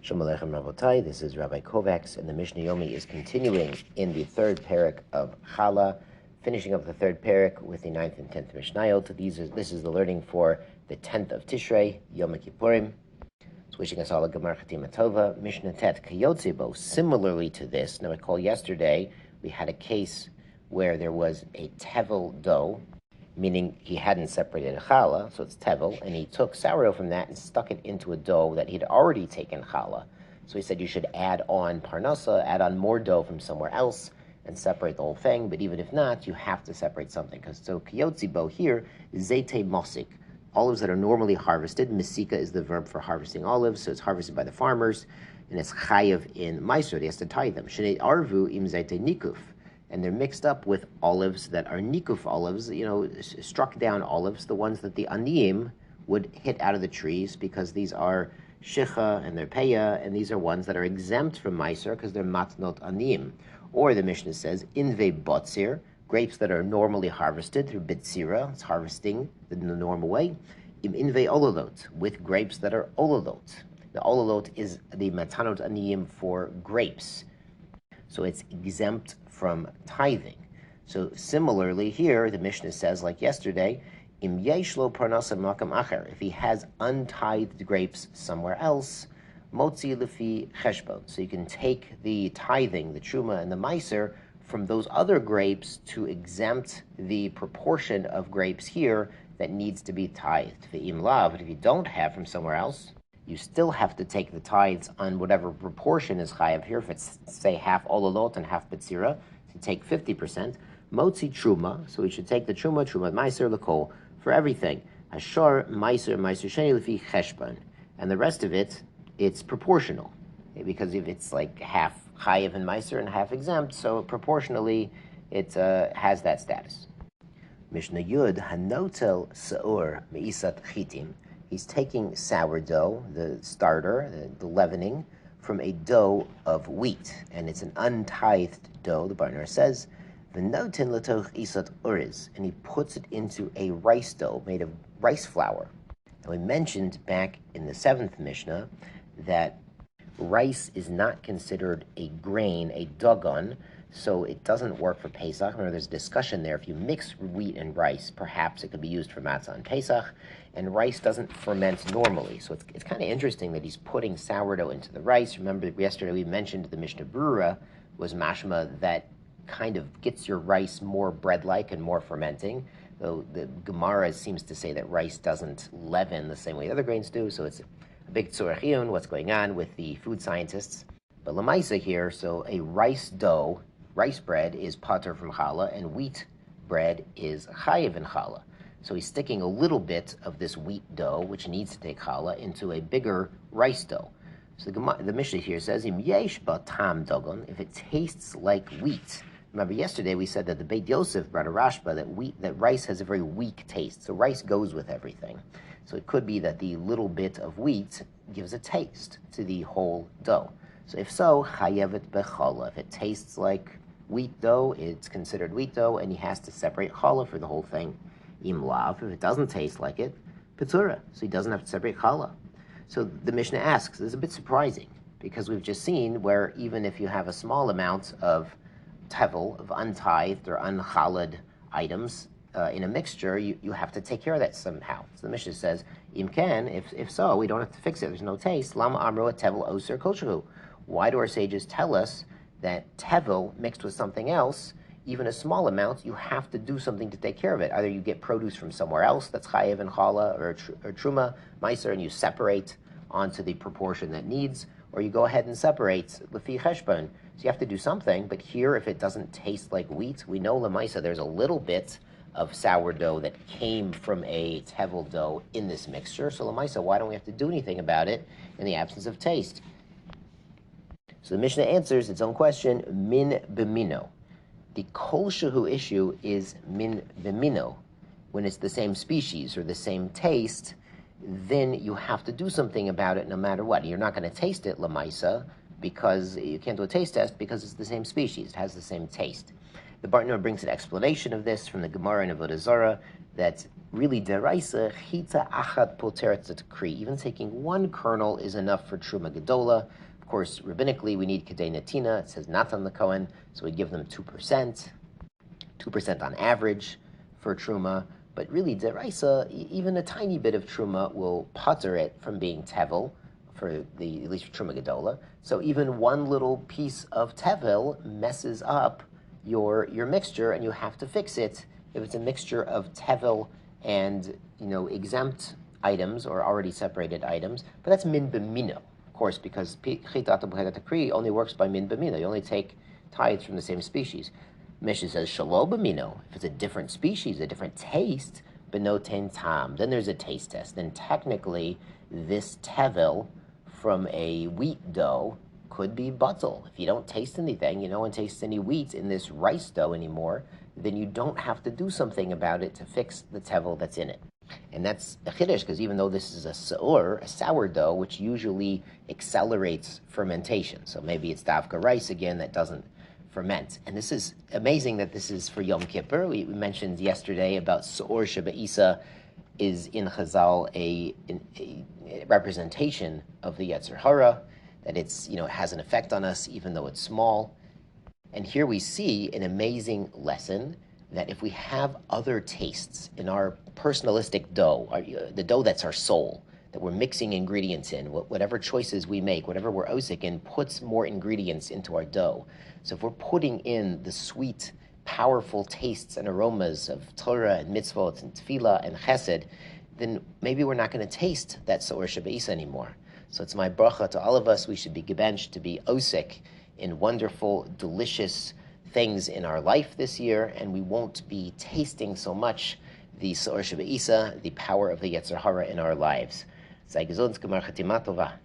Shalom Aleichem Rabotai, this is Rabbi Kovacs, and the Mishnah Yomi is continuing in the third parak of Challah, finishing up the third parak with the 9th and 10th Mishnayot. This is the learning for the 10th of Tishrei, Yom Kippurim. It's wishing us all a Gemar Chatima Tova. Mishnah Tet Kayotzibo. Similarly to this, now recall yesterday we had a case where there was a tevel dough, meaning he hadn't separated a challah, so it's tevel, and he took sourdough from that and stuck it into a dough that he'd already taken challah. So he said you should add on parnasa, add on more dough from somewhere else, and separate the whole thing, but even if not, you have to separate something. Because so kiyotzibo here is zete mosik, olives that are normally harvested. Mesika is the verb for harvesting olives, so it's harvested by the farmers, and it's chayav in meiser, he has to tie them. Shnei arvu im zete nikuf, and they're mixed up with olives that are nikuf olives, struck down olives, the ones that the aniyim would hit out of the trees, because these are shicha and they're peya, and these are ones that are exempt from meiser because they're matnot aniyim. Or the Mishnah says, inve botzir, grapes that are normally harvested through bitzira, it's harvesting in the normal way. Im inve ololot, with grapes that are ololot. The ololot is the matanot aniyim for grapes, so it's exempt from tithing. So similarly here, the Mishnah says, like yesterday, im yeshlo parnasa makam acher, if he has untithed grapes somewhere else, motzi lefi cheshbon, so you can take the tithing, the truma and the meiser from those other grapes to exempt the proportion of grapes here that needs to be tithed. Ve'im lav, but if you don't have from somewhere else, you still have to take the tithes on whatever proportion is chayav here. If it's, say, half ololot and half betzira, to take 50%. Motzi truma, so we should take the truma meiser l'kol, for everything. Hashar meiser sheni lefi cheshbon, and the rest of it, it's proportional, because if it's like half chayav and meiser and half exempt, so proportionally it has that status. Mishnah Yud hanotel seor meisat chitim. He's taking sourdough, the starter, the leavening, from a dough of wheat, and it's an untithed dough, the Barner says, v'notin latoch isat uriz, and he puts it into a rice dough made of rice flour. And we mentioned back in the 7th Mishnah that rice is not considered a grain, a dagon, so it doesn't work for Pesach. Remember, there's a discussion there. If you mix wheat and rice, perhaps it could be used for matzah on Pesach, and rice doesn't ferment normally. So it's kind of interesting that he's putting sourdough into the rice. Remember, yesterday we mentioned the Mishnah Brura was mashma that kind of gets your rice more bread-like and more fermenting, though the Gemara seems to say that rice doesn't leaven the same way the other grains do, so it's a big tzorachiyun, what's going on with the food scientists. But lamaisa here, so a rice dough, rice bread is pater from challah, and wheat bread is chayiv in challah. So he's sticking a little bit of this wheat dough, which needs to take challah, into a bigger rice dough. So the Mishnah here says, im yesh ba tam dogon, if it tastes like wheat. Remember, yesterday we said that the Beit Yosef brought a rashba that rice has a very weak taste. So rice goes with everything. So it could be that the little bit of wheat gives a taste to the whole dough. So if so, chayevet bechallah. If it tastes like wheat dough, it's considered wheat dough, and he has to separate challah for the whole thing. Im lav, if it doesn't taste like it, petura, so he doesn't have to separate challah. So the Mishnah asks, this is a bit surprising, because we've just seen where even if you have a small amount of tevel, of untithed or unchalad items in a mixture, you have to take care of that somehow. So the Mishnah says, im ken, if so, we don't have to fix it, there's no taste. Lama amro tevel oser koshehu. Why do our sages tell us that tevel mixed with something else, even a small amount, you have to do something to take care of it? Either you get produce from somewhere else that's chayev and challah, or truma, meiser, and you separate onto the proportion that needs, or you go ahead and separate lefi cheshbon. So you have to do something, but here, if it doesn't taste like wheat, we know lemaisa there's a little bit of sourdough that came from a tevel dough in this mixture. So lemaisa, why don't we have to do anything about it in the absence of taste? So the Mishnah answers its own question, min b'mino. The kol shehu issue is min b'mino. When it's the same species or the same taste, then you have to do something about it no matter what. You're not going to taste it, lamaisa, because you can't do a taste test because it's the same species. It has the same taste. The Bartner brings an explanation of this from the Gemara in Avodah Zarah, that really deraisa chita achat poteret kri. Even taking one kernel is enough for truma gedola. Of course, rabbinically, we need kedei netina. It says Natan the Kohen, so we give them 2%, 2% on average for truma. But really, deraisa, even a tiny bit of truma will pater it from being tevel, at least for truma gedola. So even one little piece of tevel messes up your mixture, and you have to fix it if it's a mixture of tevel and exempt items or already separated items. But that's min b'mino, of course, because chitat b'chetat only works by min b'mino. You only take tithes from the same species. Mishnah says shalo b'mino. If it's a different species, a different taste, b'noten tam, then there's a taste test. Then technically, this tevel from a wheat dough could be batel. If you don't taste anything, no one tastes any wheat in this rice dough anymore, then you don't have to do something about it to fix the tevel that's in it. And that's a chiddush, because even though this is a sourdough, which usually accelerates fermentation, so maybe it's davka rice again that doesn't ferment. And this is amazing that this is for Yom Kippur. We mentioned yesterday about sour shebe'isa is in Chazal a representation of the Yetzer Hara, that it has an effect on us even though it's small. And here we see an amazing lesson that if we have other tastes in our personalistic dough, the dough that's our soul, that we're mixing ingredients in, whatever choices we make, whatever we're osik in, puts more ingredients into our dough. So if we're putting in the sweet, powerful tastes and aromas of Torah and mitzvot and tefillah and chesed, then maybe we're not going to taste that sour shebe'isa anymore. So it's my bracha to all of us. We should be gebenched to be osik in wonderful, delicious things in our life this year, and we won't be tasting so much the sour shebe'isa, the power of the Yetzer Hara in our lives. Sei gesund, gemar chatima tova.